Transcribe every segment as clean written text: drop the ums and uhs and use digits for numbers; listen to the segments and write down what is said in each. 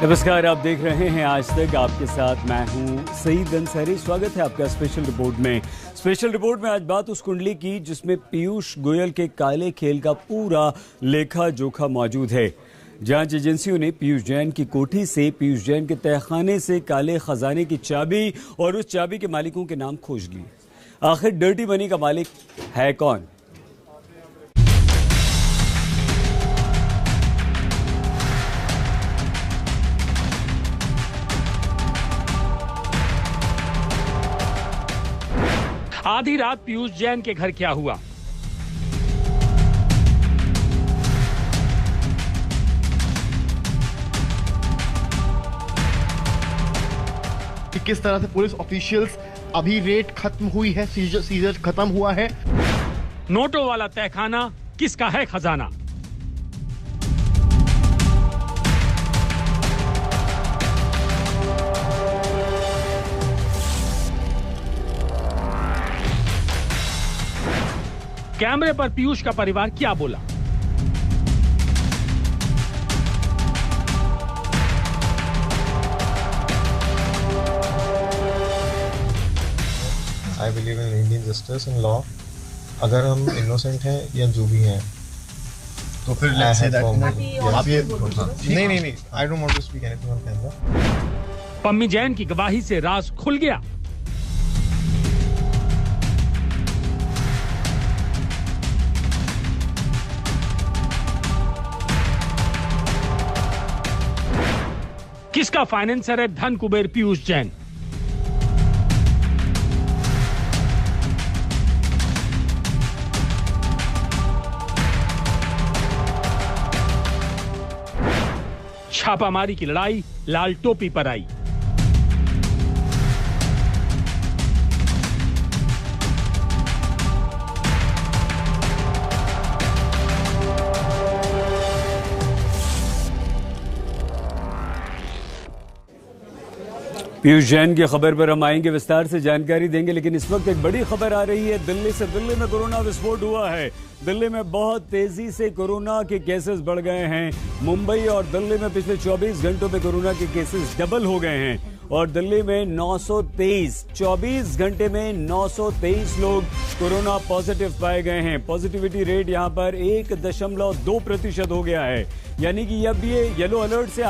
नमस्कार, आप देख रहे हैं आज तक। आपके साथ मैं हूं सईद अंसारी। स्वागत है आपका स्पेशल रिपोर्ट में। स्पेशल रिपोर्ट में आज बात उस कुंडली की जिसमें पीयूष गोयल के काले खेल का पूरा लेखा जोखा मौजूद है। जांच एजेंसियों ने पीयूष जैन की कोठी से, पीयूष जैन के तहखाने से काले खजाने की चाबी और उस चाबी के मालिकों के नाम खोज लिए। आखिर डर्टी मनी का मालिक है कौन? आधी रात पीयूष जैन के घर क्या हुआ? कि किस तरह से पुलिस ऑफिशियल्स अभी रेड खत्म हुई है, सीजर खत्म हुआ है। नोटों वाला तहखाना किसका है खजाना? कैमरे पर पीयूष का परिवार क्या बोला? I believe in Indian justice and law. अगर हम इनोसेंट हैं या जो भी हैं तो फिर let's say that आप ये नहीं I don't want to speak anything on camera. Pammi Jain की गवाही से राज खुल गया। किसका फाइनेंसर है धन कुबेर पीयूष जैन? छापामारी की लड़ाई लाल टोपी पर आई। पीयूष जैन की खबर पर हम आएंगे, विस्तार से जानकारी देंगे। लेकिन इस वक्त एक बड़ी खबर आ रही है दिल्ली से। दिल्ली में कोरोना विस्फोट हुआ है। दिल्ली में बहुत तेजी से कोरोना के केसेस बढ़ गए हैं। मुंबई और दिल्ली में पिछले 24 घंटों में कोरोना के केसेस डबल हो गए हैं और दिल्ली में 923, 24 घंटे में 923 लोग कोरोना पॉजिटिव पाए गए हैं। पॉजिटिविटी रेट यहां पर 1.2% हो गया है, यानी कि अब ये येलो अलर्ट से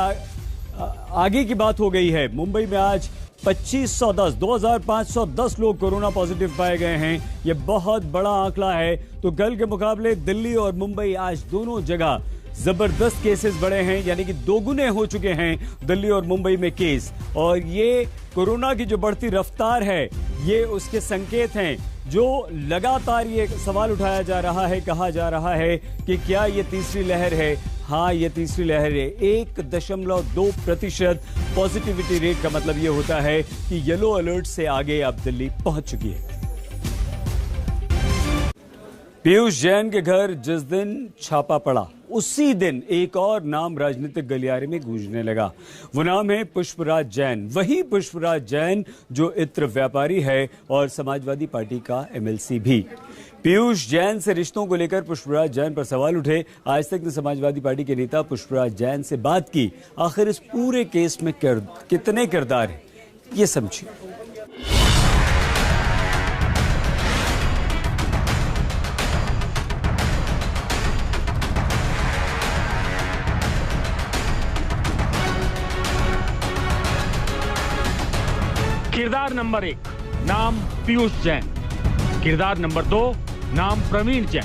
आगे की बात हो गई है। मुंबई में आज 2510 लोग कोरोना पॉजिटिव पाए गए हैं। यह बहुत बड़ा आंकड़ा है। तो कल के मुकाबले दिल्ली और मुंबई आज दोनों जगह जबरदस्त केसेस बढ़े हैं, यानी कि दोगुने हो चुके हैं दिल्ली और मुंबई में केस। और ये कोरोना की जो बढ़ती रफ्तार है, ये उसके संकेत हैं। जो लगातार ये सवाल उठाया जा रहा है, कहा जा रहा है कि क्या ये तीसरी लहर है? हाँ, ये तीसरी लहर है। 1.2% पॉजिटिविटी रेट का मतलब ये होता है कि येलो अलर्ट से आगे अब दिल्ली पहुंच चुकी है। पीयूष जैन के घर जिस दिन छापा पड़ा, उसी दिन एक और नाम राजनीतिक गलियारे में गूंजने लगा। वो नाम है पुष्पराज जैन। वही पुष्पराज जैन जो इत्र व्यापारी है और समाजवादी पार्टी का MLC भी। पीयूष जैन से रिश्तों को लेकर पुष्पराज जैन पर सवाल उठे। आज तक ने समाजवादी पार्टी के नेता पुष्पराज जैन से बात की। आखिर इस पूरे केस में कितने किरदार हैं, ये समझिए। किरदार नंबर 1 नाम पीयूष जैन। किरदार नंबर 2 नाम प्रवीण जैन।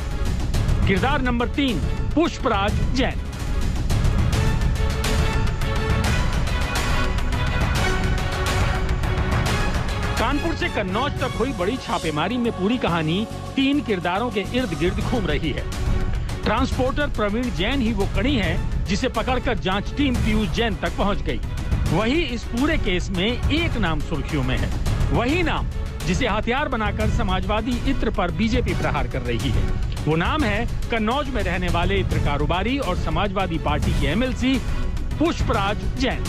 किरदार नंबर 3 पुष्पराज जैन। कानपुर से कन्नौज तक हुई बड़ी छापेमारी में पूरी कहानी 3 किरदारों के इर्द गिर्द घूम रही है। ट्रांसपोर्टर प्रवीण जैन ही वो कड़ी है जिसे पकड़कर जांच टीम पीयूष जैन तक पहुंच गई। वही इस पूरे केस में एक नाम सुर्खियों में है, वही नाम जिसे हथियार बनाकर समाजवादी इत्र पर बीजेपी प्रहार कर रही है। वो नाम है कन्नौज में रहने वाले इत्र कारोबारी और समाजवादी पार्टी के MLC पुष्पराज जैन।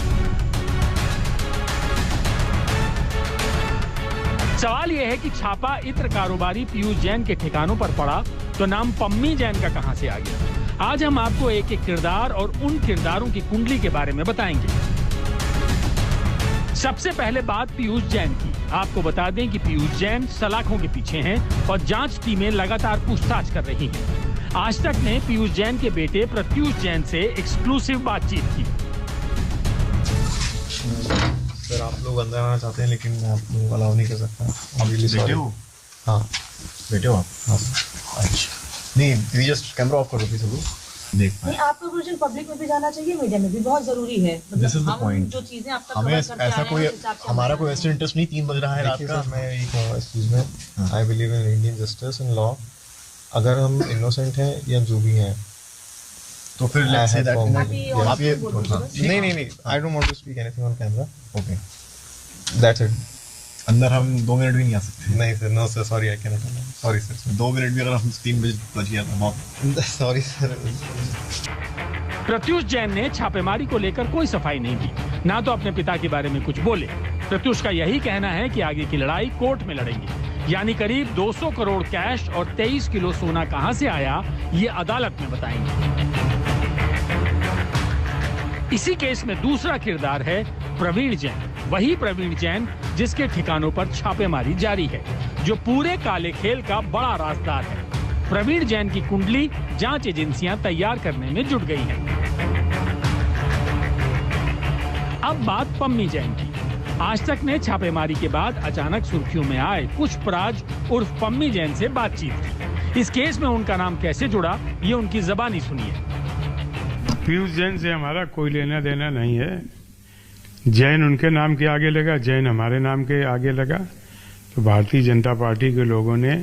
सवाल यह है कि छापा इत्र कारोबारी पीयूष जैन के ठिकानों पर पड़ा तो नाम पम्मी जैन का कहां से आ गया। आज हम आपको एक एक किरदार और उन किरदारों की कुंडली के बारे में बताएंगे। सबसे पहले बात पीयूष जैन की। आपको बता दें कि पीयूष जैन सलाखों के पीछे हैं और जांच टीमें लगातार पूछताछ कर रही हैं। आज तक ने पीयूष जैन के बेटे प्रत्यूष जैन से एक्सक्लूसिव बातचीत की। सर आप लोग अंदर आना चाहते हैं लेकिन मैं आपको अलाउ नहीं कर सकता। बेटे हो? हाँ बेटे हो आप? हाँ। अच्छा नहीं, प्लीज जस्ट कैमरा ऑफ करो प्लीज। देख नहीं, आपका गुरुजन पब्लिक में भी जाना चाहिए, मीडिया में भी बहुत जरूरी है। This is the point. जो चीजें आप तक हमें कवर करके ऐसा आए कोई हैं, उस हिसाब से हमारा हम कोई ऐसा इंटरेस्ट नहीं। 3 बज रहा है रात का। मैं यही कहूँगा इस चीज़ में, I believe in Indian justice and law. अगर हम इनोसेंट हैं या जो भी हैं तो फिर let's say that आप ये नहीं, I don't want to speak anything on camera. Okay, that's it. अंदर हम 2 मिनट भी नहीं आ सकते। नहीं sir, no sir, sorry, I can not. Sorry sir, 2 minute भी अगर हम 3 बजे बच गया तो सॉरी सर। प्रत्यूष जैन ने छापेमारी को लेकर कोई सफाई नहीं की, ना तो अपने पिता के बारे में कुछ बोले। प्रत्यूष का यही कहना है कि आगे की लड़ाई कोर्ट में लड़ेंगे, यानी करीब 200 करोड़ कैश और 23 किलो सोना कहां से आया ये अदालत में बताएंगे। इसी केस में दूसरा किरदार है प्रवीण जैन, वही प्रवीण जैन जिसके ठिकानों पर छापेमारी जारी है, जो पूरे काले खेल का बड़ा राजदार है। प्रवीण जैन की कुंडली जांच एजेंसियां तैयार करने में जुट गई हैं। अब बात पम्मी जैन की। आज तक ने छापेमारी के बाद अचानक सुर्खियों में आए पुष्पराज उर्फ पम्मी जैन से बातचीत की। इस केस में उनका नाम कैसे जुड़ा, ये उनकी ज़बानी सुनिए। पीयूष जैन से हमारा कोई लेना देना नहीं है। जैन उनके नाम के आगे लगा, जैन हमारे नाम के आगे लगा, तो भारतीय जनता पार्टी के लोगों ने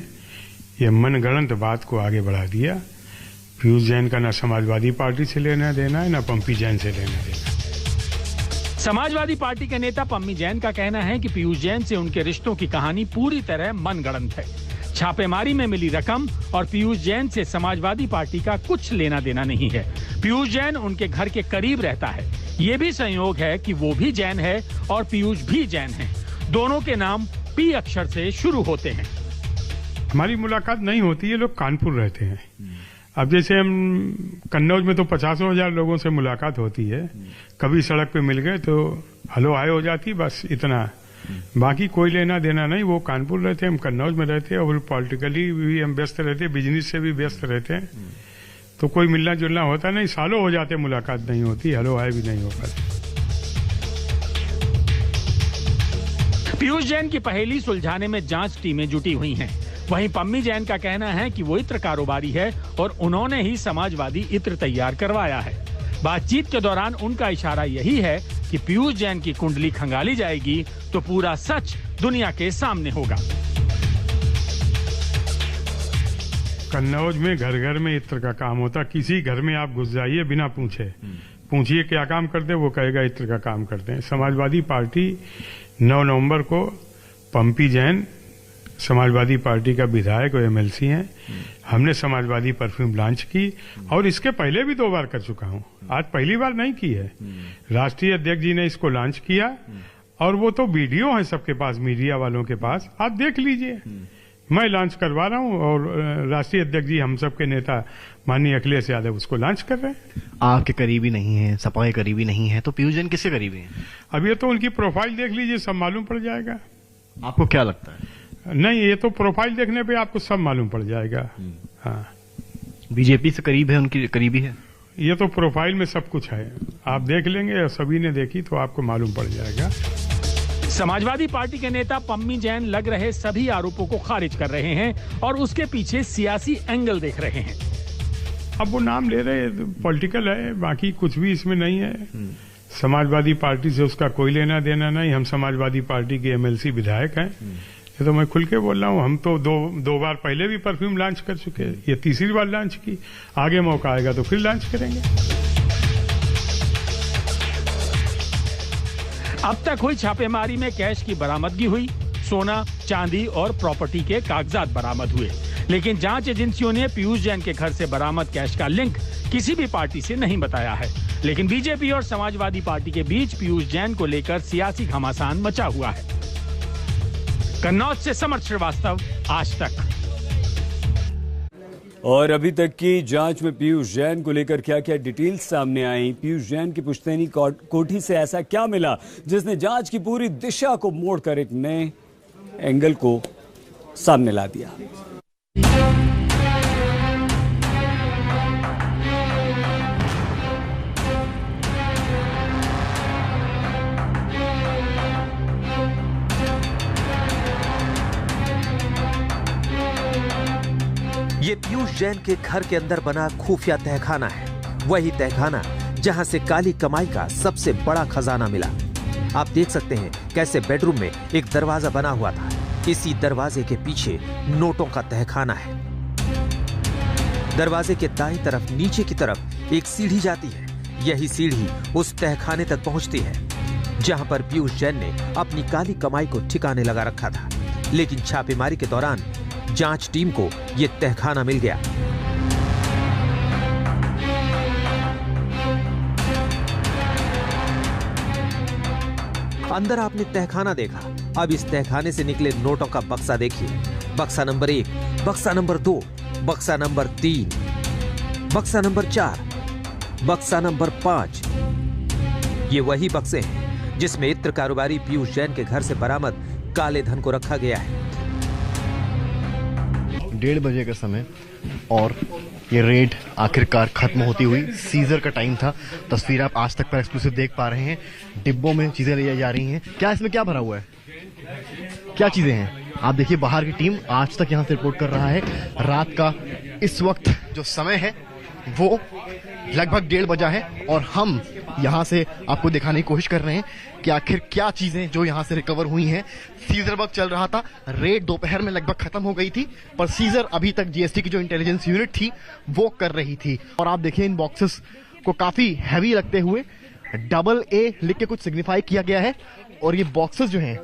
ये मनगढ़ंत बात को आगे बढ़ा दिया। पीयूष जैन का ना समाजवादी पार्टी से लेना देना है, ना पम्पी जैन से लेना देना। समाजवादी पार्टी के नेता पम्मी जैन का कहना है कि पीयूष जैन से उनके रिश्तों की कहानी पूरी तरह मनगढ़ंत है। छापेमारी में मिली रकम और पीयूष जैन से समाजवादी पार्टी का कुछ लेना देना नहीं है। पीयूष जैन उनके घर के करीब रहता है। ये भी संयोग है कि वो भी जैन है और पीयूष भी जैन है। दोनों के नाम पी अक्षर से शुरू होते हैं। हमारी मुलाकात नहीं होती है, लोग कानपुर रहते हैं। अब जैसे हम कन्नौज में तो 50,000 लोगों से मुलाकात होती है, कभी सड़क पे मिल गए तो हेलो हाय हो जाती, बस इतना। बाकी कोई लेना देना नहीं। वो कानपुर रहते हैं, हम कन्नौज में रहते हैं, और पॉलिटिकली भी हम व्यस्त रहते हैं, बिजनेस से भी व्यस्त रहते हैं, तो कोई मिलना जुलना होता नहीं। सालों हो जाते मुलाकात नहीं होती, हेलो हाय भी नहीं हो पाती। पीयूष जैन की पहेली सुलझाने में जांच टीमें जुटी हुई हैं। वहीं पम्मी जैन का कहना है कि वो इत्र कारोबारी है और उन्होंने ही समाजवादी इत्र तैयार करवाया है। बातचीत के दौरान उनका इशारा यही है कि पीयूष जैन की कुंडली खंगाली जाएगी तो पूरा सच दुनिया के सामने होगा। कन्नौज में घर घर में इत्र का काम होता। किसी घर में आप घुस जाइए बिना पूछे, पूछिए क्या काम करते, वो कहेगा इत्र का काम करते हैं। समाजवादी पार्टी 9 नवंबर को पम्पी जैन समाजवादी पार्टी का विधायक और एमएलसी हैं। हमने समाजवादी परफ्यूम लॉन्च की और इसके पहले भी 2 बार कर चुका हूं, आज पहली बार नहीं की है। राष्ट्रीय अध्यक्ष जी ने इसको लॉन्च किया और वो तो वीडियो है सबके पास, मीडिया वालों के पास, आप देख लीजिए। मैं लॉन्च करवा रहा हूं और राष्ट्रीय अध्यक्ष जी हम सबके नेता माननीय अखिलेश यादव उसको लॉन्च कर रहे हैं। आपके करीबी नहीं है, सपा के करीबी नहीं है, तो पीयूष जैन किसके करीबी हैं? अब ये तो उनकी प्रोफाइल देख लीजिए, सब मालूम पड़ जाएगा। आपको क्या लगता है? नहीं, ये तो प्रोफाइल देखने पे आपको सब मालूम पड़ जाएगा। हाँ, बीजेपी से करीब है, उनकी करीबी है, ये तो प्रोफाइल में सब कुछ है, आप देख लेंगे, सभी ने देखी तो आपको मालूम पड़ जाएगा। समाजवादी पार्टी के नेता पम्मी जैन लग रहे सभी आरोपों को खारिज कर रहे हैं और उसके पीछे सियासी एंगल देख रहे हैं। अब वो नाम ले रहे, पॉलिटिकल है, बाकी कुछ भी इसमें नहीं है। समाजवादी पार्टी से उसका कोई लेना देना नहीं। हम समाजवादी पार्टी के एमएलसी विधायक हैं, ये तो मैं खुल के बोल रहा हूँ। हम तो दो बार पहले भी परफ्यूम लॉन्च कर चुके हैं, ये तीसरी बार लॉन्च की। आगे मौका आएगा तो फिर लॉन्च करेंगे। अब तक हुई छापेमारी में कैश की बरामदगी हुई, सोना, चांदी और प्रॉपर्टी के कागजात बरामद हुए, लेकिन जांच एजेंसियों ने पीयूष जैन के घर से बरामद कैश का लिंक किसी भी पार्टी से नहीं बताया है। लेकिन बीजेपी और समाजवादी पार्टी के बीच पीयूष जैन को लेकर सियासी घमासान मचा हुआ है। कन्नौज से समर्थ श्रीवास्तव, आज तक। और अभी तक की जांच में पीयूष जैन को लेकर क्या क्या डिटेल्स सामने आई, पीयूष जैन की पुश्तैनी कोठी से ऐसा क्या मिला जिसने जांच की पूरी दिशा को मोड़कर एक नए एंगल को सामने ला दिया। ये पीयूष जैन के घर के अंदर बना खुफिया तहखाना है, वही तहखाना जहां से काली कमाई का सबसे बड़ा खजाना मिला। आप देख सकते हैं कैसे बेडरूम में एक दरवाजा बना हुआ था, इसी दरवाजे के पीछे नोटों का तहखाना है। दरवाजे के दाईं तरफ नीचे की तरफ एक सीढ़ी जाती है, यही सीढ़ी उस तहखाने तक पहुंचती है जहां पर पीयूष जैन ने अपनी काली कमाई को ठिकाने लगा रखा था। लेकिन छापेमारी के दौरान जांच टीम को यह तहखाना मिल गया। अंदर आपने तहखाना देखा, अब इस तहखाने से निकले नोटों का बक्सा देखिए। बक्सा नंबर 1, बक्सा नंबर 2, बक्सा नंबर 3, बक्सा नंबर 4, बक्सा नंबर 5। ये वही बक्से हैं जिसमें इत्र कारोबारी पीयूष जैन के घर से बरामद काले धन को रखा गया है। 1:30 बजे का समय और ये रेड आखिरकार खत्म होती हुई। सीजर का टाइम था। तस्वीर आप आज तक पर एक्सक्लूसिव देख पा रहे हैं। डिब्बों में चीजें ले जा रही हैं। क्या इसमें क्या भरा हुआ है, क्या चीजें हैं, आप देखिए। बाहर की टीम आज तक यहाँ से रिपोर्ट कर रहा है। रात का इस वक्त जो समय है वो लगभग 1:30 बजा है और हम यहाँ से आपको दिखाने की कोशिश कर रहे हैं कि आखिर क्या चीजें जो यहाँ से रिकवर हुई हैं। सीजर वर्क चल रहा था, रेड दोपहर में लगभग खत्म हो गई थी, पर सीजर अभी तक जीएसटी की जो इंटेलिजेंस यूनिट थी वो कर रही थी। और आप देखिए इन बॉक्सेस को काफी हैवी लगते हुए AA लिख के कुछ सिग्निफाई किया गया है। और ये बॉक्सेस जो हैं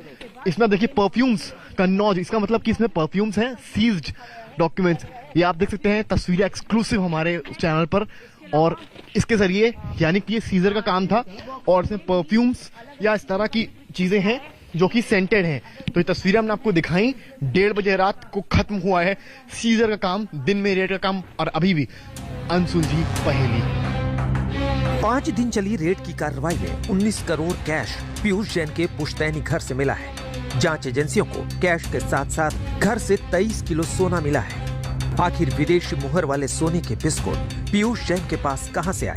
इसमें देखिए परफ्यूम्स, कन्नौज, इसका मतलब कि इसमें परफ्यूम्स हैं, सीज्ड डॉक्यूमेंट्स। ये आप देख सकते हैं तस्वीरें एक्सक्लूसिव हमारे चैनल पर। और इसके जरिए यानी कि ये सीजर का काम था और इसमें परफ्यूम्स या इस तरह की चीजें हैं जो कि सेंटेड हैं। तो ये तस्वीरें हमने आपको दिखाई। 1:30 बजे रात को खत्म हुआ है सीजर का काम, दिन में रेड का काम, और अभी भी अनसुलझी पहेली। 5 दिन चली रेड की कार्रवाई में 19 करोड़ कैश पीयूष जैन के पुश्तैनी घर से मिला है। जांच एजेंसियों को कैश के साथ साथ घर से 23 किलो सोना मिला है। आखिर विदेशी मुहर वाले सोने के बिस्कुट पीयूष जैन के पास कहां से आए?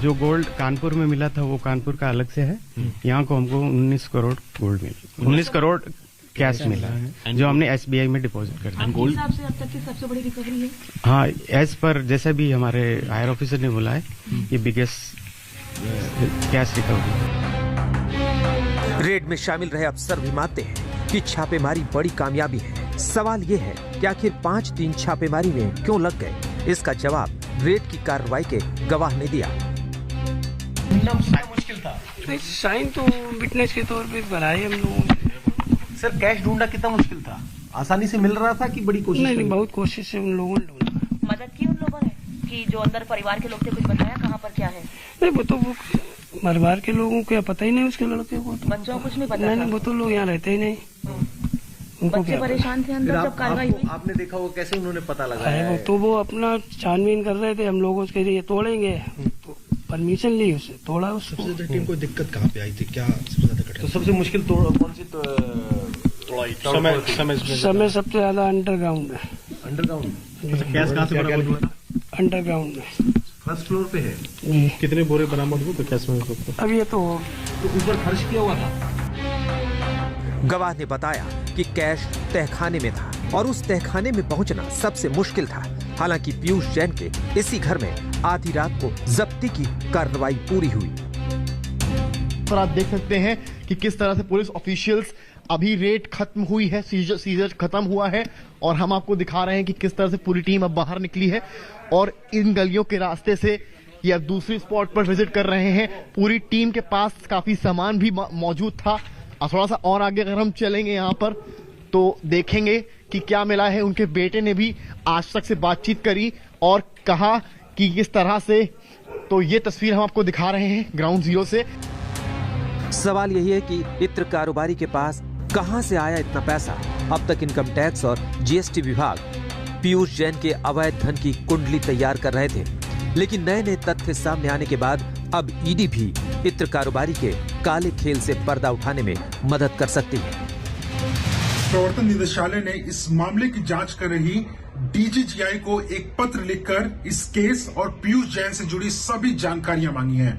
जो गोल्ड कानपुर में मिला था वो कानपुर का अलग से है। यहाँ को हमको 19 करोड़ गोल्ड मिला, 19 करोड़ कैश मिला है जो हमने SBI में डिपॉजिट कर दिया। गोल्ड हिसाब से अब तक की सबसे बड़ी रिकवरी है। हाँ, एज पर जैसे भी हमारे हायर ऑफिसर ने बोला है ये बिगेस्ट कैश रिकवरी। रेड में शामिल रहे अफसर भी मानते हैं कि छापेमारी बड़ी कामयाबी है। सवाल ये है कि आखिर 5 दिन छापेमारी में क्यों लग गए? इसका जवाब रेड की कार्रवाई के गवाह ने दिया। मुश्किल था, साइन तो विटनेस के तौर पे बनाए हम लोगों ने। सर कैश ढूंढना कितना मुश्किल था? आसानी से मिल रहा था कि बड़ी कोशिश? नहीं, बहुत कोशिश से उन लोगों ने ढूंढा। मदद की उन लोगों ने कि जो अंदर परिवार के लोग थे, कुछ बताया कहाँ पर क्या है? नहीं, वो तो परिवार के लोगों को पता ही नहीं, उसके लड़के को बच्चों को कुछ नहीं पता। नहीं, वो तो लोग यहाँ रहते ही नहीं। बच्चे परेशान थे अंदर जब कार्रवाई हुई। आपने देखा वो कैसे उन्होंने पता लगाया? वो तो वो अपना छानबीन कर रहे थे, हम लोग उसके लिए तोड़ेंगे तो परमिशन ली, उससे तोड़ा। सबसे ज्यादा टीम को दिक्कत कहाँ पे आई थी, क्या सबसे ज्यादा कठिन? तो सबसे मुश्किल कौन सी तोड़ाई? समय सबसे ज्यादा अंडरग्राउंड है। अंडरग्राउंड कैश कहाँ से बरामद हुआ? अंडरग्राउंड में फर्स्ट फ्लोर पे है जी। कितने बोरे बरामद हुए कैश में? अब ये तो ऊपर खर्च किया हुआ था। गवाह ने बताया कि कैश तहखाने में था और उस तहखाने में पहुंचना सबसे मुश्किल था। हालांकि पीयूष जैन के इसी घर में आधी रात को जब्ती की कार्रवाई पूरी हुई। पर आप देख सकते हैं कि किस तरह से पुलिस ऑफिशियल्स, अभी रेड खत्म हुई है, सीजर खत्म हुआ है और हम आपको दिखा रहे हैं कि किस तरह से पूरी टीम अब बाहर निकली है और इन गलियों के रास्ते से ये अब दूसरी स्पॉट पर विजिट कर रहे हैं। पूरी टीम के पास काफी सामान भी मौजूद था। थोड़ा सा और आगे अगर हम चलेंगे यहाँ पर तो देखेंगे कि क्या मिला है। उनके बेटे ने भी आज तक से बातचीत करी और कहा कि किस तरह से। तो ये तस्वीर हम आपको दिखा रहे हैं ग्राउंड जीरो से। सवाल यही है कि इत्र कारोबारी के पास कहां से आया इतना पैसा? अब तक इनकम टैक्स और GST विभाग पीयूष जैन के अवैध धन की कुंडली तैयार कर रहे थे, लेकिन नए नए तथ्य सामने आने के बाद अब ईडी भी इत्र कारोबारी के काले खेल से पर्दा उठाने में मदद कर सकती है। प्रवर्तन निदेशालय ने इस मामले की जांच कर रही डीजीजीआई को एक पत्र लिखकर इस केस और पीयूष जैन से जुड़ी सभी जानकारियां मांगी हैं।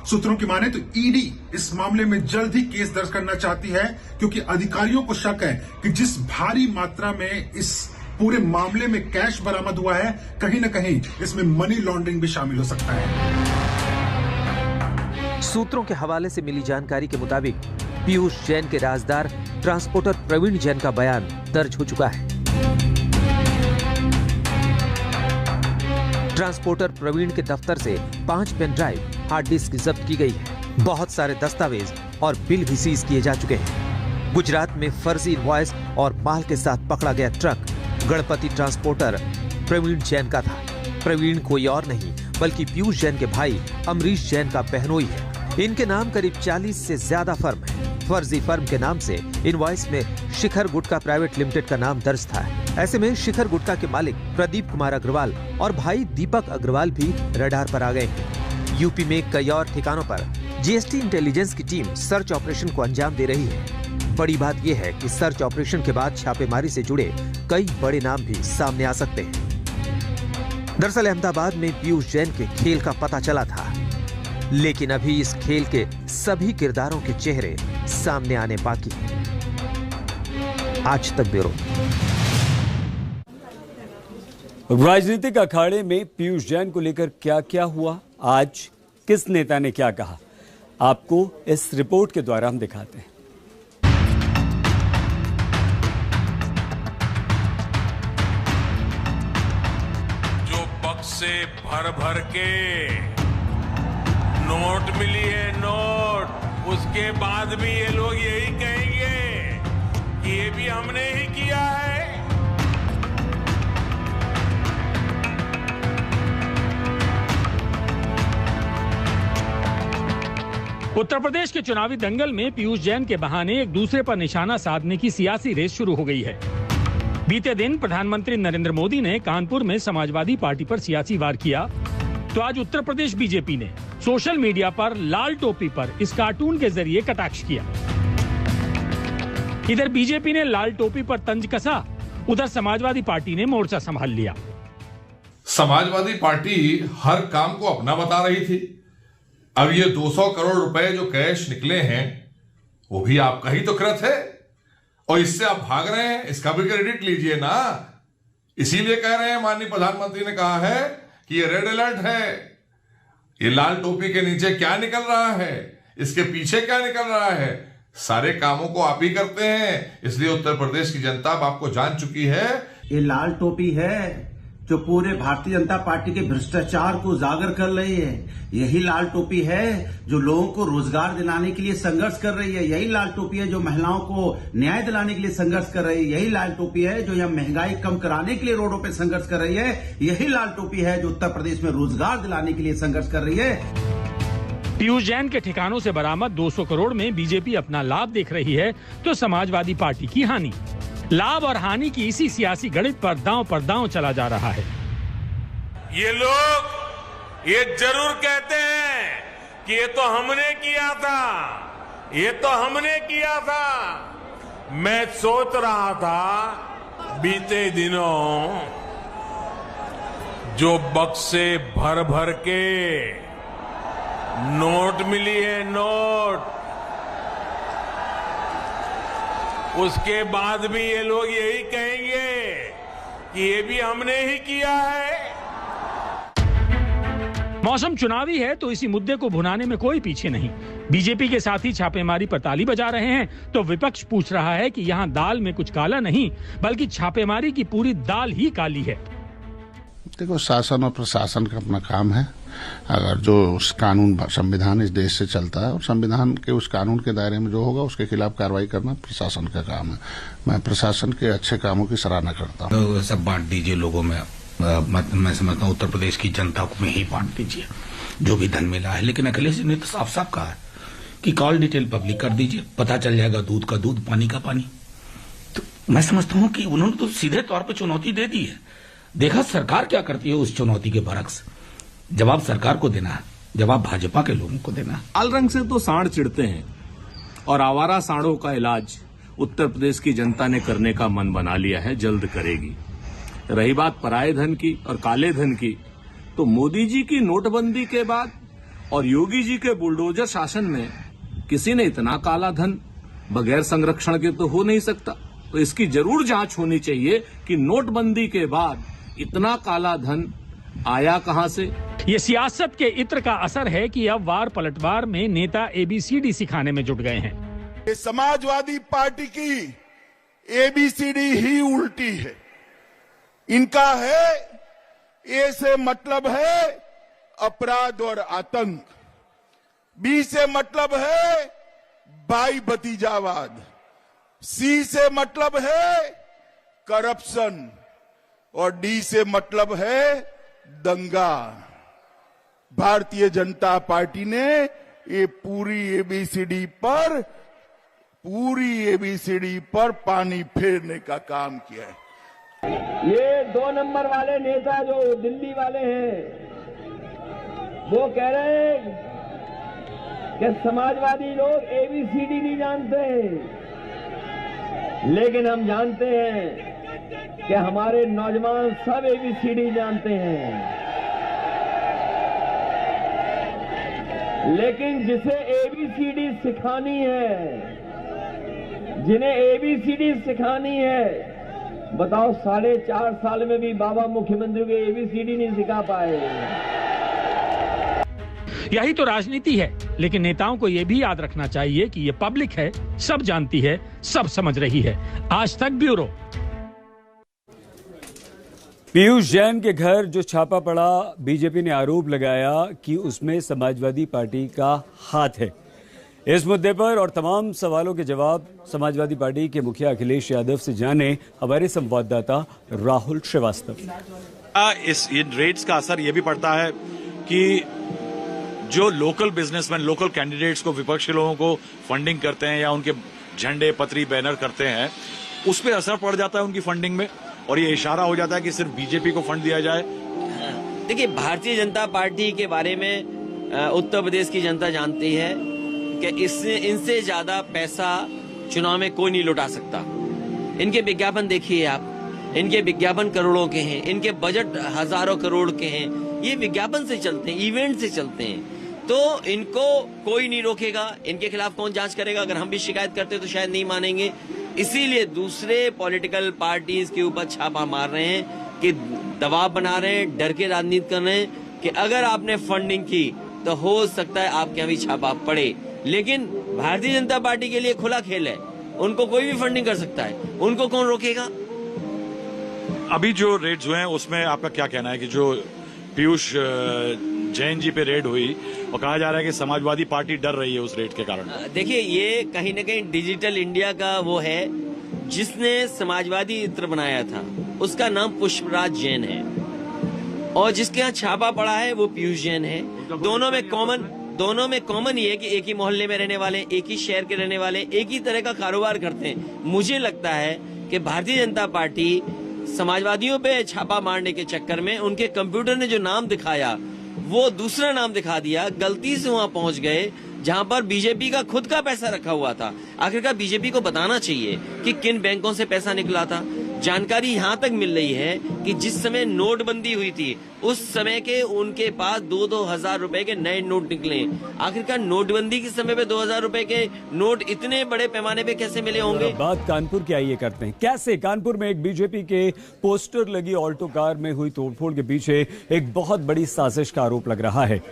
सूत्रों की माने तो ईडी इस मामले में जल्द ही केस दर्ज करना चाहती है, क्योंकि अधिकारियों को शक है कि जिस भारी मात्रा में इस पूरे मामले में कैश बरामद हुआ है, कहीं न कहीं इसमें मनी लॉन्ड्रिंग भी शामिल हो सकता है। सूत्रों के हवाले से मिली जानकारी के मुताबिक पीयूष जैन के राजदार ट्रांसपोर्टर प्रवीण जैन का बयान दर्ज हो चुका है। ट्रांसपोर्टर प्रवीण के दफ्तर से 5 पेन ड्राइव, हार्ड डिस्क जब्त की गई है। बहुत सारे दस्तावेज और बिल भी सीज किए जा चुके हैं। गुजरात में फर्जी इनवॉइस और माल के साथ पकड़ा गया ट्रक गणपति ट्रांसपोर्टर प्रवीण जैन का था। प्रवीण कोई और नहीं बल्कि पीयूष जैन के भाई अमरीश जैन का बहनोई है। इनके नाम करीब 40 से ज्यादा फर्म है। फर्जी फर्म के नाम से इनवॉइस में शिखर गुटका प्राइवेट लिमिटेड का नाम दर्ज था। ऐसे में शिखर गुटका के मालिक प्रदीप कुमार अग्रवाल और भाई दीपक अग्रवाल भी रडार पर आ गए हैं। यूपी में कई और ठिकानों पर जीएसटी इंटेलिजेंस की टीम सर्च ऑपरेशन को अंजाम दे रही है। बड़ी बात यह है कि सर्च ऑपरेशन के बाद छापेमारी से जुड़े कई बड़े नाम भी सामने आ सकते हैं। दरअसल अहमदाबाद में पीयूष जैन के खेल का पता चला था, लेकिन अभी इस खेल के सभी किरदारों के चेहरे सामने आने बाकी हैं। आज तक ब्यूरो। राजनीतिक अखाड़े में पीयूष जैन को लेकर क्या क्या हुआ, आज किस नेता ने क्या कहा, आपको इस रिपोर्ट के द्वारा हम दिखाते हैं। जो बक्से भर भर के नोट मिली है, नोट, उसके बाद भी ये लोग यही कहेंगे कि ये भी हमने ही किया है। उत्तर प्रदेश के चुनावी दंगल में पीयूष जैन के बहाने एक दूसरे पर निशाना साधने की सियासी रेस शुरू हो गई है। बीते दिन प्रधानमंत्री नरेंद्र मोदी ने कानपुर में समाजवादी पार्टी पर सियासी वार किया, तो आज उत्तर प्रदेश बीजेपी ने सोशल मीडिया पर लाल टोपी पर इस कार्टून के जरिए कटाक्ष किया। इधर बीजेपी ने लाल टोपी पर तंज कसा, उधर समाजवादी पार्टी ने मोर्चा संभाल लिया। समाजवादी पार्टी हर काम को अपना बता रही थी। अब ये 200 करोड़ रुपए जो कैश निकले हैं, वो भी आपका ही तो कृत है, और इससे आप भाग रहे हैं, इसका भी क्रेडिट लीजिए ना। इसीलिए कह रहे हैं, माननीय प्रधानमंत्री ने कहा है कि ये रेड अलर्ट है। ये लाल टोपी के नीचे क्या निकल रहा है, इसके पीछे क्या निकल रहा है, सारे कामों को आप ही करते हैं। इसलिए उत्तर प्रदेश की जनता अब आपको जान चुकी है। ये लाल टोपी है जो पूरे भारतीय जनता पार्टी के भ्रष्टाचार को उजागर कर रही है। यही लाल टोपी है जो लोगों को रोजगार दिलाने के लिए संघर्ष कर रही है। यही लाल टोपी है जो महिलाओं को न्याय दिलाने के लिए संघर्ष कर रही है। यही लाल टोपी है जो यहाँ महंगाई कम कराने के लिए रोडों पे संघर्ष कर रही है। यही लाल टोपी है जो उत्तर प्रदेश में रोजगार दिलाने के लिए संघर्ष कर रही है। पीयूष जैन के ठिकानों से बरामद 200 करोड़ में बीजेपी अपना लाभ देख रही है, तो समाजवादी पार्टी की हानि। लाभ और हानि की इसी सियासी गणित पर दांव चला जा रहा है। ये लोग ये जरूर कहते हैं कि ये तो हमने किया था, ये तो हमने किया था। मैं सोच रहा था बीते दिनों जो बक्से भर भर के नोट मिली है, नोट, उसके बाद भी ये लोग यही कहेंगे कि ये भी हमने ही किया है। मौसम चुनावी है, तो इसी मुद्दे को भुनाने में कोई पीछे नहीं। बीजेपी के साथी छापेमारी पर ताली बजा रहे हैं, तो विपक्ष पूछ रहा है कि यहाँ दाल में कुछ काला नहीं, बल्कि छापेमारी की पूरी दाल ही काली है। देखो, शासन और प्रशासन का अपना काम है। अगर जो उस कानून संविधान इस देश से चलता है और संविधान के उस कानून के दायरे में जो होगा उसके खिलाफ कार्रवाई करना प्रशासन का काम है। मैं प्रशासन के अच्छे कामों की सराहना करता हूँ। तो सब बांट दीजिए लोगों में। मैं समझता हूँ उत्तर प्रदेश की जनता को में ही बांट दीजिए जो भी धन मिला है। लेकिन अखिलेश जी ने तो साफ साफ कहा है कि कॉल डिटेल पब्लिक कर दीजिए, पता चल जाएगा दूध का दूध, पानी का पानी। तो मैं समझता हूँ कि उन्होंने तो सीधे तौर पर चुनौती दे दी है देखा सरकार क्या करती है उस चुनौती के बरक्स। जवाब सरकार को देना है, जवाब भाजपा के लोगों को देना है। लाल रंग से तो सांड चिढ़ते हैं और आवारा सांडों का इलाज उत्तर प्रदेश की जनता ने करने का मन बना लिया है, जल्द करेगी। रही बात पराये धन की और काले धन की, तो मोदी जी की नोटबंदी के बाद और योगी जी के बुलडोजर शासन में किसी ने इतना काला धन बगैर संरक्षण के तो हो नहीं सकता। तो इसकी जरूर जांच होनी चाहिए कि नोटबंदी के बाद इतना काला धन आया कहां से। ये सियासत के इत्र का असर है कि अब वार पलटवार में नेता एबीसीडी सिखाने में जुट गए हैं। ये समाजवादी पार्टी की एबीसीडी ही उल्टी है। इनका है ए से मतलब है अपराध और आतंक, बी से मतलब है भाई भतीजावाद, सी से मतलब है करप्शन और डी से मतलब है दंगा। भारतीय जनता पार्टी ने ये पूरी एबीसीडी पर पानी फेरने का काम किया है। ये 2 नंबर वाले नेता जो दिल्ली वाले हैं वो कह रहे हैं कि समाजवादी लोग एबीसीडी नहीं जानते, लेकिन हम जानते हैं कि हमारे नौजवान सब एबीसीडी जानते हैं। लेकिन जिसे एबीसीडी सिखानी है, जिन्हें एबीसीडी सिखानी है, बताओ 4.5 साल में भी बाबा मुख्यमंत्री को एबीसीडी नहीं सिखा पाए। यही तो राजनीति है। लेकिन नेताओं को यह भी याद रखना चाहिए कि ये पब्लिक है, सब जानती है, सब समझ रही है। आज तक ब्यूरो। पीयूष जैन के घर जो छापा पड़ा, बीजेपी ने आरोप लगाया कि उसमें समाजवादी पार्टी का हाथ है। इस मुद्दे पर और तमाम सवालों के जवाब समाजवादी पार्टी के मुखिया अखिलेश यादव से जाने हमारे संवाददाता राहुल श्रीवास्तव। इन रेट्स का असर यह भी पड़ता है कि जो लोकल बिजनेसमैन, लोकल कैंडिडेट्स को, विपक्ष के लोगों को फंडिंग करते हैं या उनके झंडे, पत्री, बैनर करते हैं, उस पर असर पड़ जाता है उनकी फंडिंग में, और ये इशारा हो जाता है कि सिर्फ बीजेपी को फंड दिया जाए। देखिए, भारतीय जनता पार्टी के बारे में उत्तर प्रदेश की जनता जानती है कि इनसे ज्यादा पैसा चुनाव में कोई नहीं लुटा सकता। इनके विज्ञापन देखिए आप, इनके विज्ञापन करोड़ों के हैं, इनके बजट हजारों करोड़ के हैं। ये विज्ञापन से चलते हैं, इवेंट से चलते हैं, तो इनको कोई नहीं रोकेगा। इनके खिलाफ कौन जांच करेगा? अगर हम भी शिकायत करते तो शायद नहीं मानेंगे। इसीलिए दूसरे पॉलिटिकल पार्टीज के ऊपर छापा मार रहे हैं, कि दबाव बना रहे हैं, डर के राजनीति कर रहे हैं कि अगर आपने फंडिंग की तो हो सकता है आपके यहाँ भी छापा पड़े। लेकिन भारतीय जनता पार्टी के लिए खुला खेल है, उनको कोई भी फंडिंग कर सकता है, उनको कौन रोकेगा? अभी जो रेड्स हुए हैं उसमें आपका क्या कहना है कि जो पीयूष जैन जी पे रेड हुई और कहा जा रहा है कि समाजवादी पार्टी डर रही है उस रेड के कारण? देखिए, ये कहीं न कहीं डिजिटल इंडिया का वो है जिसने समाजवादी इत्र बनाया था, उसका नाम पुष्पराज जैन है, और जिसके यहाँ छापा पड़ा है वो पीयूष जैन है। दोनों में कॉमन ये है कि एक ही मोहल्ले में रहने वाले, एक ही शहर के रहने वाले, एक ही तरह का कारोबार करते हैं। मुझे लगता है कि भारतीय जनता पार्टी समाजवादियों पे छापा मारने के चक्कर में उनके कंप्यूटर ने जो नाम दिखाया वो दूसरा नाम दिखा दिया, गलती से वहां पहुंच गए जहां पर बीजेपी का खुद का पैसा रखा हुआ था। आखिरकार बीजेपी को बताना चाहिए कि किन बैंकों से पैसा निकला था। जानकारी यहां तक मिल रही है कि जिस समय नोटबंदी हुई थी उस समय के उनके पास 2-2 हजार रुपए के नए नोट निकले। आखिरकार नोटबंदी के समय पे 2,000 रुपए के नोट इतने बड़े पैमाने पे कैसे मिले होंगे? बात कानपुर की आइए करते हैं। कैसे कानपुर में एक बीजेपी के पोस्टर लगी ऑल्टो कार में हुई तोड़फोड़ के पीछे एक बहुत बड़ी साजिश का आरोप लग रहा है।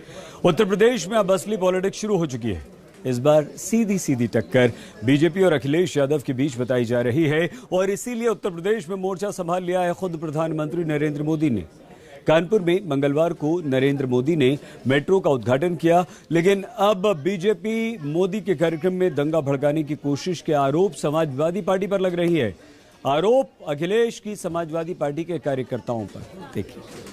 उत्तर प्रदेश में अब असली पॉलिटिक्स शुरू हो चुकी है। इस बार सीधी टक्कर बीजेपी और अखिलेश यादव के बीच बताई जा रही है, और इसीलिए उत्तर प्रदेश में मोर्चा संभाल लिया है खुद प्रधानमंत्री नरेंद्र मोदी ने। कानपुर में मंगलवार को नरेंद्र मोदी ने मेट्रो का उद्घाटन किया, लेकिन अब बीजेपी मोदी के कार्यक्रम में दंगा भड़काने की कोशिश के आरोप समाजवादी पार्टी पर लग रही है। आरोप अखिलेश की समाजवादी पार्टी के कार्यकर्ताओं पर। देखिए,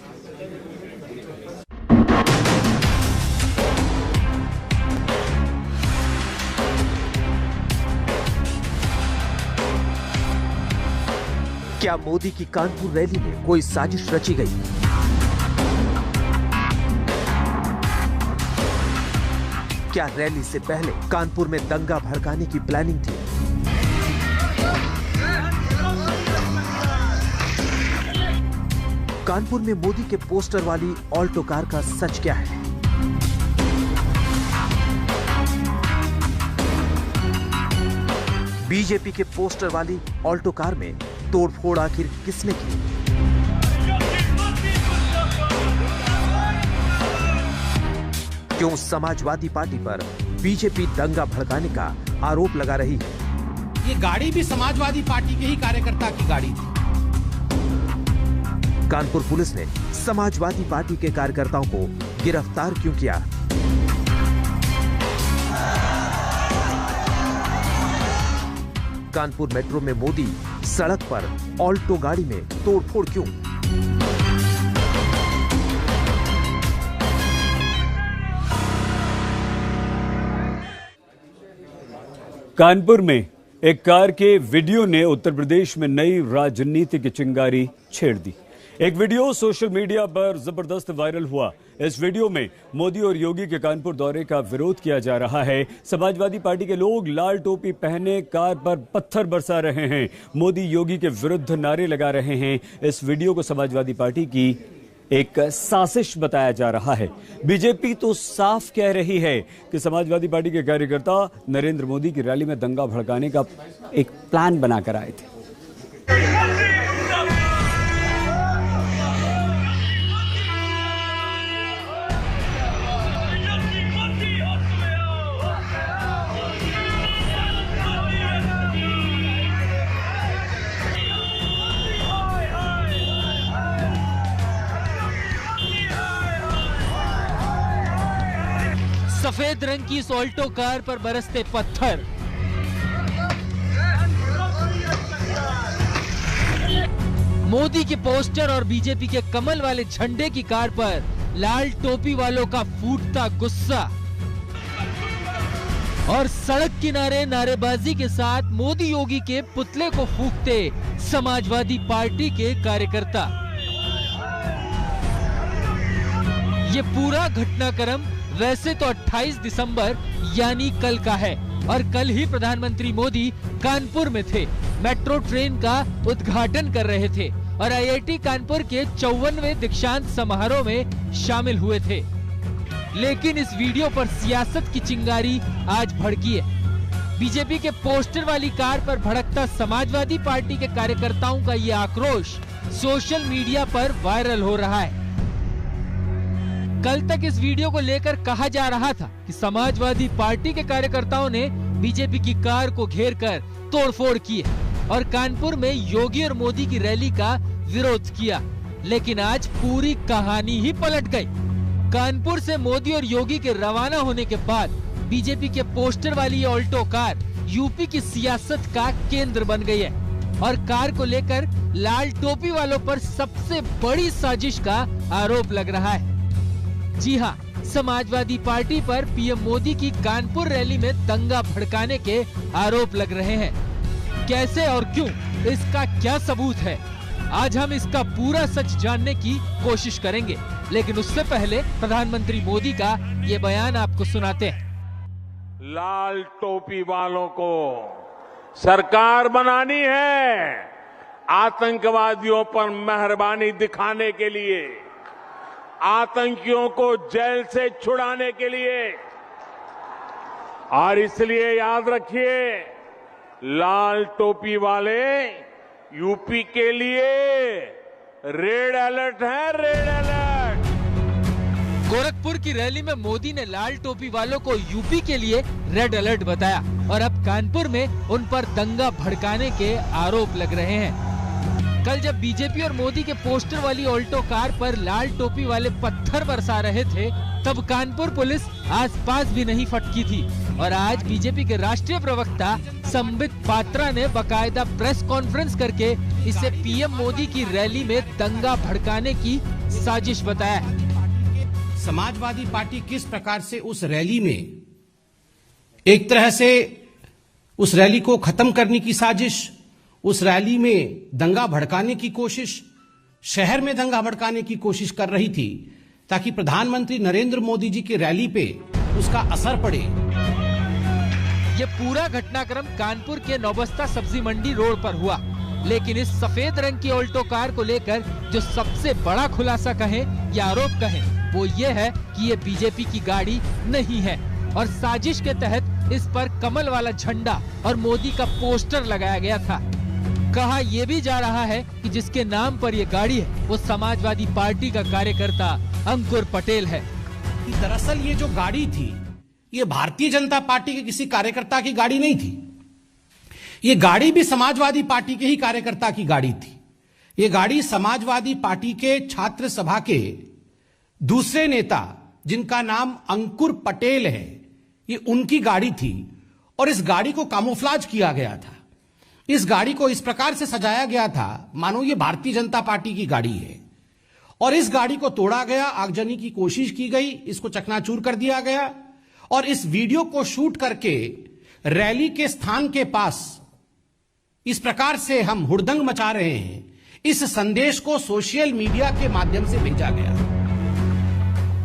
क्या मोदी की कानपुर रैली में कोई साजिश रची गई? क्या रैली से पहले कानपुर में दंगा भड़काने की प्लानिंग थी? कानपुर में मोदी के पोस्टर वाली ऑल्टो कार का सच क्या है? बीजेपी के पोस्टर वाली ऑल्टो कार में तोड़फोड़ आखिर किसने की? क्यों समाजवादी पार्टी पर बीजेपी दंगा भड़काने का आरोप लगा रही है? ये गाड़ी भी समाजवादी पार्टी के ही कार्यकर्ता की गाड़ी थी। कानपुर पुलिस ने समाजवादी पार्टी के कार्यकर्ताओं को गिरफ्तार क्यों किया? कानपुर मेट्रो में मोदी सड़क पर ऑल्टो गाड़ी में तोड़फोड़ क्यों? कानपुर में एक कार के वीडियो ने उत्तर प्रदेश में नई राजनीति की चिंगारी छेड़ दी। एक वीडियो सोशल मीडिया पर जबरदस्त वायरल हुआ। इस वीडियो में मोदी और योगी के कानपुर दौरे का विरोध किया जा रहा है। समाजवादी पार्टी के लोग लाल टोपी पहने कार पर पत्थर बरसा रहे हैं। मोदी योगी के विरुद्ध नारे लगा रहे हैं। इस वीडियो को समाजवादी पार्टी की एक साजिश बताया जा रहा है। बीजेपी तो साफ कह रही है कि समाजवादी पार्टी के कार्यकर्ता नरेंद्र मोदी की रैली में दंगा भड़काने का एक प्लान बनाकर आए थे। सफेद रंग की इस ऑल्टो कार पर बरसते पत्थर, मोदी के पोस्टर और बीजेपी के कमल वाले झंडे की कार पर लाल टोपी वालों का फूटता गुस्सा और सड़क किनारे नारेबाजी के साथ मोदी योगी के पुतले को फूंकते समाजवादी पार्टी के कार्यकर्ता। ये पूरा घटनाक्रम वैसे तो 28 दिसंबर यानी कल का है और कल ही प्रधानमंत्री मोदी कानपुर में थे, मेट्रो ट्रेन का उद्घाटन कर रहे थे और आईआईटी कानपुर के 54वें दीक्षांत समारोह में शामिल हुए थे। लेकिन इस वीडियो पर सियासत की चिंगारी आज भड़की है। बीजेपी के पोस्टर वाली कार पर भड़कता समाजवादी पार्टी के कार्यकर्ताओं का ये आक्रोश सोशल मीडिया पर वायरल हो रहा है। कल तक इस वीडियो को लेकर कहा जा रहा था कि समाजवादी पार्टी के कार्यकर्ताओं ने बीजेपी की कार को घेर कर तोड़फोड़ की है और कानपुर में योगी और मोदी की रैली का विरोध किया। लेकिन आज पूरी कहानी ही पलट गई। कानपुर से मोदी और योगी के रवाना होने के बाद बीजेपी के पोस्टर वाली ये ऑल्टो कार यूपी की सियासत का केंद्र बन गई है और कार को लेकर लाल टोपी वालों पर सबसे बड़ी साजिश का आरोप लग रहा है। जी हाँ, समाजवादी पार्टी पर पीएम मोदी की कानपुर रैली में दंगा भड़काने के आरोप लग रहे हैं। कैसे और क्यों, इसका क्या सबूत है? आज हम इसका पूरा सच जानने की कोशिश करेंगे, लेकिन उससे पहले प्रधानमंत्री मोदी का ये बयान आपको सुनाते हैं। लाल टोपी वालों को सरकार बनानी है, आतंकवादियों पर मेहरबानी दिखाने के लिए, आतंकियों को जेल से छुड़ाने के लिए। और इसलिए याद रखिए, लाल टोपी वाले यूपी के लिए रेड अलर्ट है, रेड अलर्ट। गोरखपुर की रैली में मोदी ने लाल टोपी वालों को यूपी के लिए रेड अलर्ट बताया और अब कानपुर में उन पर दंगा भड़काने के आरोप लग रहे हैं। कल जब बीजेपी और मोदी के पोस्टर वाली ऑल्टो कार पर लाल टोपी वाले पत्थर बरसा रहे थे, तब कानपुर पुलिस आसपास भी नहीं फटकी थी और आज बीजेपी के राष्ट्रीय प्रवक्ता संबित पात्रा ने बकायदा प्रेस कॉन्फ्रेंस करके इसे पीएम मोदी की रैली में दंगा भड़काने की साजिश बताया। समाजवादी पार्टी किस प्रकार से उस रैली में एक तरह से उस रैली को खत्म करने की साजिश, उस रैली में दंगा भड़काने की कोशिश, शहर में दंगा भड़काने की कोशिश कर रही थी ताकि प्रधानमंत्री नरेंद्र मोदी जी की रैली पे उसका असर पड़े। ये पूरा घटनाक्रम कानपुर के नौबस्ता सब्जी मंडी रोड पर हुआ, लेकिन इस सफेद रंग की ऑल्टो कार को लेकर जो सबसे बड़ा खुलासा कहें या आरोप कहें वो ये है कि ये बीजेपी की गाड़ी नहीं है और साजिश के तहत इस पर कमल वाला झंडा और मोदी का पोस्टर लगाया गया था। कहा यह भी जा रहा है कि जिसके नाम पर ये गाड़ी है वो समाजवादी पार्टी का कार्यकर्ता अंकुर पटेल है। दरअसल ये जो गाड़ी थी ये भारतीय जनता पार्टी के किसी कार्यकर्ता की गाड़ी नहीं थी। ये गाड़ी भी समाजवादी पार्टी के ही कार्यकर्ता की गाड़ी थी। ये गाड़ी समाजवादी पार्टी के छात्र सभा के दूसरे नेता जिनका नाम अंकुर पटेल है, ये उनकी गाड़ी थी और इस गाड़ी को कामोफ्लाज किया गया था। इस गाड़ी को इस प्रकार से सजाया गया था मानो ये भारतीय जनता पार्टी की गाड़ी है और इस गाड़ी को तोड़ा गया, आगजनी की कोशिश की गई, इसको चकनाचूर कर दिया गया और इस वीडियो को शूट करके रैली के स्थान के पास इस प्रकार से हम हुड़दंग मचा रहे हैं, इस संदेश को सोशल मीडिया के माध्यम से भेजा गया।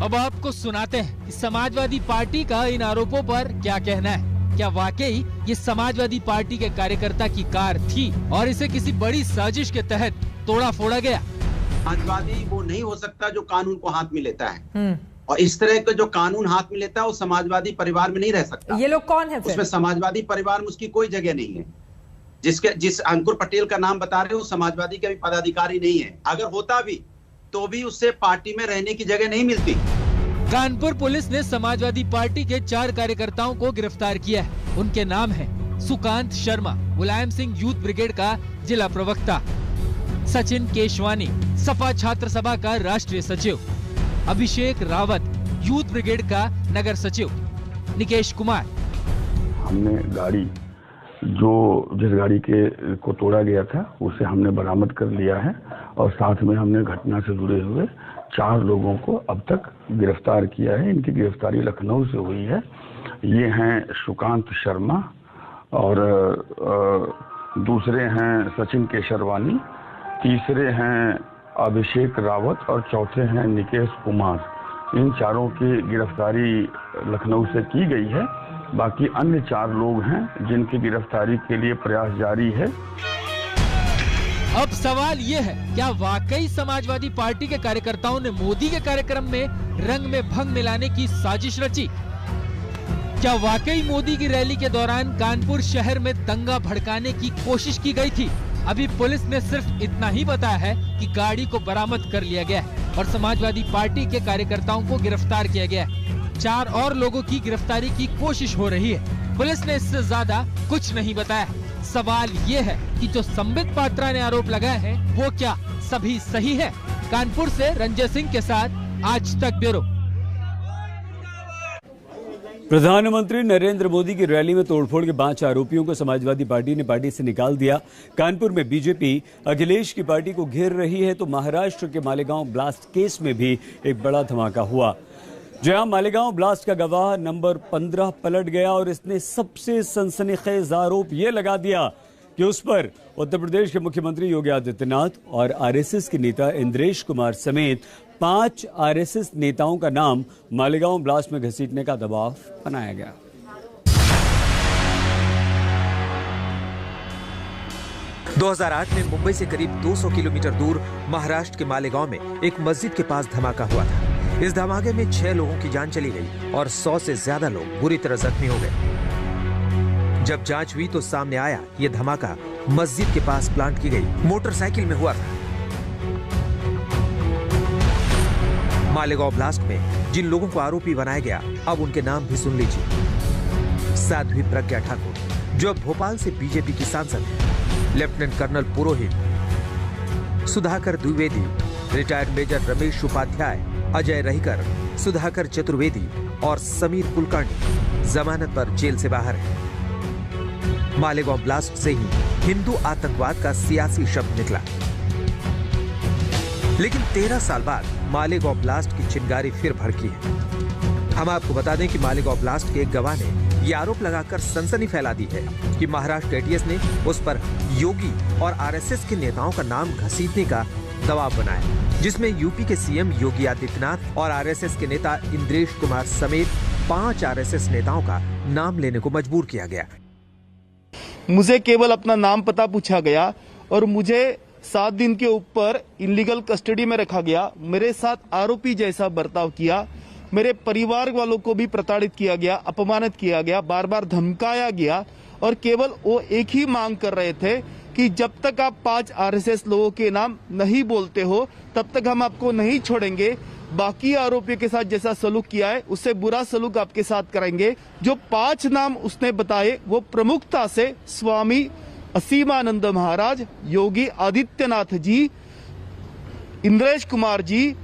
अब आपको सुनाते हैं कि समाजवादी पार्टी का इन आरोपों पर क्या कहना है। क्या वाकई ये समाजवादी पार्टी के कार्यकर्ता की कार थी और इसे किसी बड़ी साजिश के तहत तोड़ा फोड़ा गया? समाजवादी वो नहीं हो सकता जो कानून को हाथ में लेता है और इस तरह का जो कानून हाथ में लेता है वो समाजवादी परिवार में नहीं रह सकता। ये लोग कौन है फिर? उसमें समाजवादी परिवार में उसकी कोई जगह नहीं है। जिस अंकुर पटेल का नाम बता रहे हो समाजवादी का भी पदाधिकारी नहीं है। अगर होता भी तो भी उससे पार्टी में रहने की जगह नहीं मिलती। कानपुर पुलिस ने समाजवादी पार्टी के 4 कार्यकर्ताओं को गिरफ्तार किया है। उनके नाम हैं सुकांत शर्मा, मुलायम सिंह यूथ ब्रिगेड का जिला प्रवक्ता, सचिन केशवानी सपा छात्र सभा का राष्ट्रीय सचिव, अभिषेक रावत यूथ ब्रिगेड का नगर सचिव, निकेश कुमार। हमने गाड़ी जिस गाड़ी को तोड़ा गया था उसे हमने बरामद कर लिया है और साथ में हमने घटना से जुड़े हुए 4 लोगों को अब तक गिरफ्तार किया है। इनकी गिरफ्तारी लखनऊ से हुई है। ये हैं सुकांत शर्मा और दूसरे हैं सचिन केशरवानी, तीसरे हैं अभिषेक रावत और चौथे हैं निकेश कुमार। इन चारों की गिरफ्तारी लखनऊ से की गई है। बाकी अन्य 4 लोग हैं जिनकी गिरफ्तारी के लिए प्रयास जारी है। अब सवाल ये है, क्या वाकई समाजवादी पार्टी के कार्यकर्ताओं ने मोदी के कार्यक्रम में रंग में भंग मिलाने की साजिश रची? क्या वाकई मोदी की रैली के दौरान कानपुर शहर में दंगा भड़काने की कोशिश की गई थी? अभी पुलिस ने सिर्फ इतना ही बताया है कि गाड़ी को बरामद कर लिया गया है और समाजवादी पार्टी के कार्यकर्ताओं को गिरफ्तार किया गया है। 4 और लोगों की गिरफ्तारी की कोशिश हो रही है। पुलिस ने इससे ज्यादा कुछ नहीं बताया। सवाल ये है कि जो संबित पात्रा ने आरोप लगाए हैं वो क्या सभी सही है? कानपुर से रंजय सिंह के साथ आज तक ब्यूरो। प्रधानमंत्री नरेंद्र मोदी की रैली में तोड़फोड़ के 5 आरोपियों को समाजवादी पार्टी ने पार्टी से निकाल दिया। कानपुर में बीजेपी अखिलेश की पार्टी को घेर रही है तो महाराष्ट्र के मालेगांव ब्लास्ट केस में भी एक बड़ा धमाका हुआ, जहां मालेगांव ब्लास्ट का गवाह नंबर 15 पलट गया और इसने सबसे सनसनीखेज आरोप यह लगा दिया कि उस पर उत्तर प्रदेश के मुख्यमंत्री योगी आदित्यनाथ और आरएसएस के नेता इंद्रेश कुमार समेत 5 आरएसएस नेताओं का नाम मालेगांव ब्लास्ट में घसीटने का दबाव बनाया गया। – 2008 में मुंबई से करीब 200 किलोमीटर दूर महाराष्ट्र के मालेगांव में एक मस्जिद के पास धमाका हुआ था। इस धमाके में 6 लोगों की जान चली गई और 100 से ज्यादा लोग बुरी तरह जख्मी हो गए। जब जांच हुई तो सामने आया ये धमाका मस्जिद के पास प्लांट की गई मोटरसाइकिल में हुआ था। मालेगांव ब्लास्ट में जिन लोगों को आरोपी बनाया गया अब उनके नाम भी सुन लीजिए। साध्वी प्रज्ञा ठाकुर, जो अब भोपाल से बीजेपी की सांसद है, लेफ्टिनेंट कर्नल पुरोहित, सुधाकर द्विवेदी, रिटायर्ड मेजर रमेश उपाध्याय, अजय रहीकर, सुधाकर चतुर्वेदी और समीर कुलकर्णी जमानत पर जेल से बाहर है। मालेगांव ब्लास्ट से ही हिंदू आतंकवाद का सियासी शब्द निकला, लेकिन 13 साल बाद मालेगांव ब्लास्ट की चिंगारी फिर भड़की है। हम आपको बता दें कि मालेगांव ब्लास्ट के एक गवाह ने ये आरोप लगाकर सनसनी फैला दी है कि महाराष्ट्र एटीएस ने उस पर योगी और आरएसएस के नेताओं का नाम घसीटने का दबाव बनाया, जिसमें यूपी के सीएम योगी आदित्यनाथ और आरएसएस के नेता इंद्रेश कुमार समेत 5 आरएसएस नेताओं का नाम लेने को मजबूर किया गया। मुझे केवल अपना नाम पता पूछा गया और मुझे 7 दिन के ऊपर इलीगल कस्टडी में रखा गया। मेरे साथ आरोपी जैसा बर्ताव किया। मेरे परिवार वालों को भी प्रताड़ित किया गया, अपमानित किया गया, बार बार धमकाया गया और केवल वो एक ही मांग कर रहे थे कि जब तक आप 5 आरएसएस लोगों के नाम नहीं बोलते हो तब तक हम आपको नहीं छोड़ेंगे। बाकी आरोपियों के साथ जैसा सलूक किया है उससे बुरा सलूक आपके साथ करेंगे। जो 5 नाम उसने बताए वो प्रमुखता से स्वामी असीमानंद महाराज, योगी आदित्यनाथ जी, इंद्रेश कुमार जी,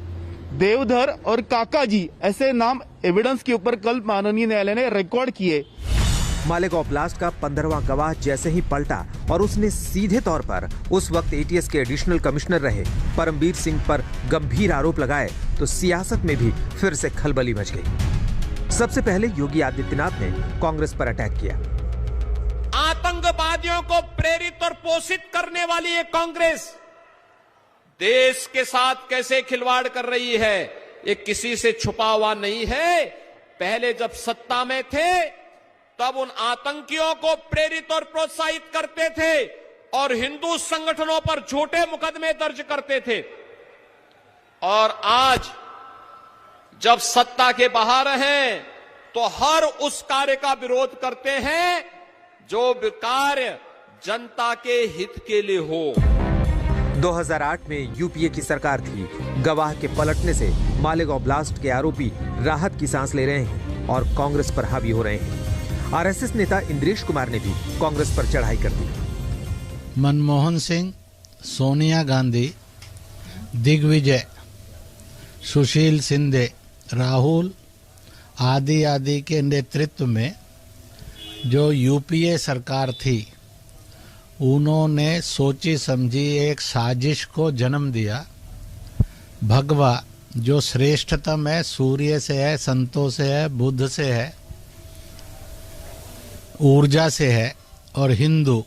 देवधर और काका जी, ऐसे नाम एविडेंस के ऊपर कल माननीय न्यायालय ने रिकॉर्ड किए। मालेगांव ब्लास्ट का 15वां गवाह जैसे ही पलटा और उसने सीधे तौर पर उस वक्त एटीएस के एडिशनल कमिश्नर रहे परमबीर सिंह पर गंभीर आरोप लगाए तो सियासत में भी फिर से खलबली मच गई। सबसे पहले योगी आदित्यनाथ ने कांग्रेस पर अटैक किया। आतंकवादियों को प्रेरित और पोषित करने वाली ये कांग्रेस देश के साथ कैसे खिलवाड़ कर रही है, ये किसी से छुपा हुआ नहीं है। पहले जब सत्ता में थे तब उन आतंकियों को प्रेरित और प्रोत्साहित करते थे और हिंदू संगठनों पर झूठे मुकदमे दर्ज करते थे, और आज जब सत्ता के बाहर हैं तो हर उस कार्य का विरोध करते हैं जो कार्य जनता के हित के लिए हो। 2008 में यूपीए की सरकार थी। गवाह के पलटने से मालेगांव ब्लास्ट के आरोपी राहत की सांस ले रहे हैं और कांग्रेस पर हावी हो रहे हैं। आरएसएस नेता इंद्रेश कुमार ने भी कांग्रेस पर चढ़ाई कर दी। मनमोहन सिंह, सोनिया गांधी, दिग्विजय, सुशील शिंदे, राहुल आदि के नेतृत्व में जो यूपीए सरकार थी उन्होंने सोची समझी एक साजिश को जन्म दिया। भगवा जो श्रेष्ठतम है, सूर्य से है, संतों से है, बुद्ध से है, ऊर्जा से है, और हिंदू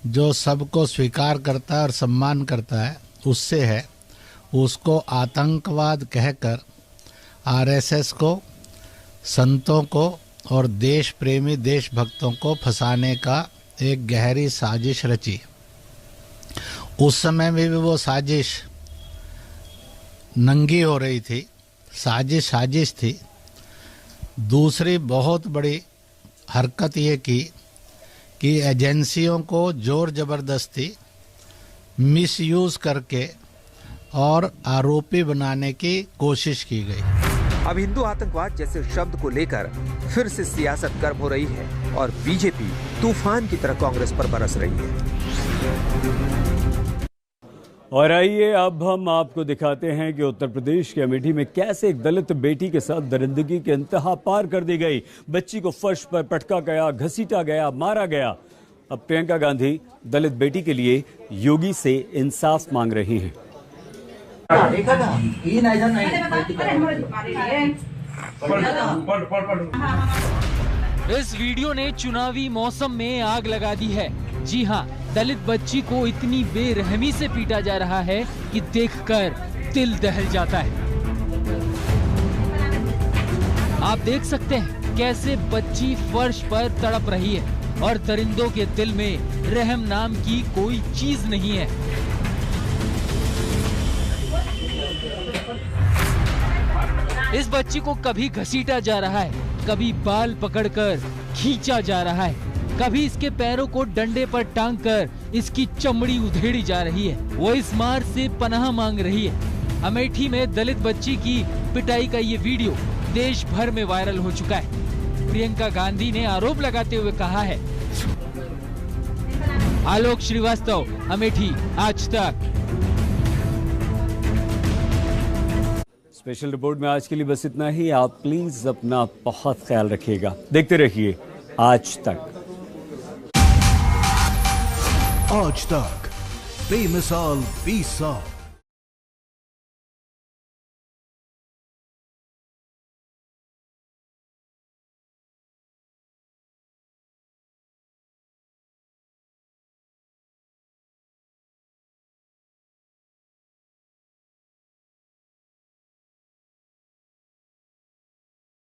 जो सबको स्वीकार करता है और सम्मान करता है उससे है, उसको आतंकवाद कहकर आरएसएस को, संतों को और देश प्रेमी देशभक्तों को फंसाने का एक गहरी साजिश रची। उस समय में भी वो साजिश नंगी हो रही थी, साजिश थी। दूसरी बहुत बड़ी हरकत ये की कि एजेंसियों को जोर जबरदस्ती मिसयूज करके और आरोपी बनाने की कोशिश की गई। अब हिंदू आतंकवाद जैसे शब्द को लेकर फिर से सियासत गर्म हो रही है और बीजेपी तूफान की तरह कांग्रेस पर बरस रही है। और आइए अब हम आपको दिखाते हैं कि उत्तर प्रदेश के अमेठी में कैसे एक दलित बेटी के साथ दरिंदगी के इंतहा पार कर दी गई। बच्ची को फर्श पर पटका गया, घसीटा गया, मारा गया। अब प्रियंका गांधी दलित बेटी के लिए योगी से इंसाफ मांग रही हैं। इस वीडियो ने चुनावी मौसम में आग लगा दी है। जी हाँ, दलित बच्ची को इतनी बेरहमी से पीटा जा रहा है कि देखकर दिल दहल जाता है। आप देख सकते हैं कैसे बच्ची फर्श पर तड़प रही है और दरिंदों के दिल में रहम नाम की कोई चीज नहीं है। इस बच्ची को कभी घसीटा जा रहा है, कभी बाल पकड़कर खींचा जा रहा है, कभी इसके पैरों को डंडे पर टांग कर इसकी चमड़ी उधेड़ी जा रही है। वो इस मार से पनाह मांग रही है। अमेठी में दलित बच्ची की पिटाई का ये वीडियो देश भर में वायरल हो चुका है। प्रियंका गांधी ने आरोप लगाते हुए कहा है। आलोक श्रीवास्तव, अमेठी, आज तक। स्पेशल रिपोर्ट में आज के लिए बस इतना ही। आप प्लीज अपना बहुत ख्याल रखिएगा। देखते रहिए आज तक। आज तक बेमिसाल 20 साल।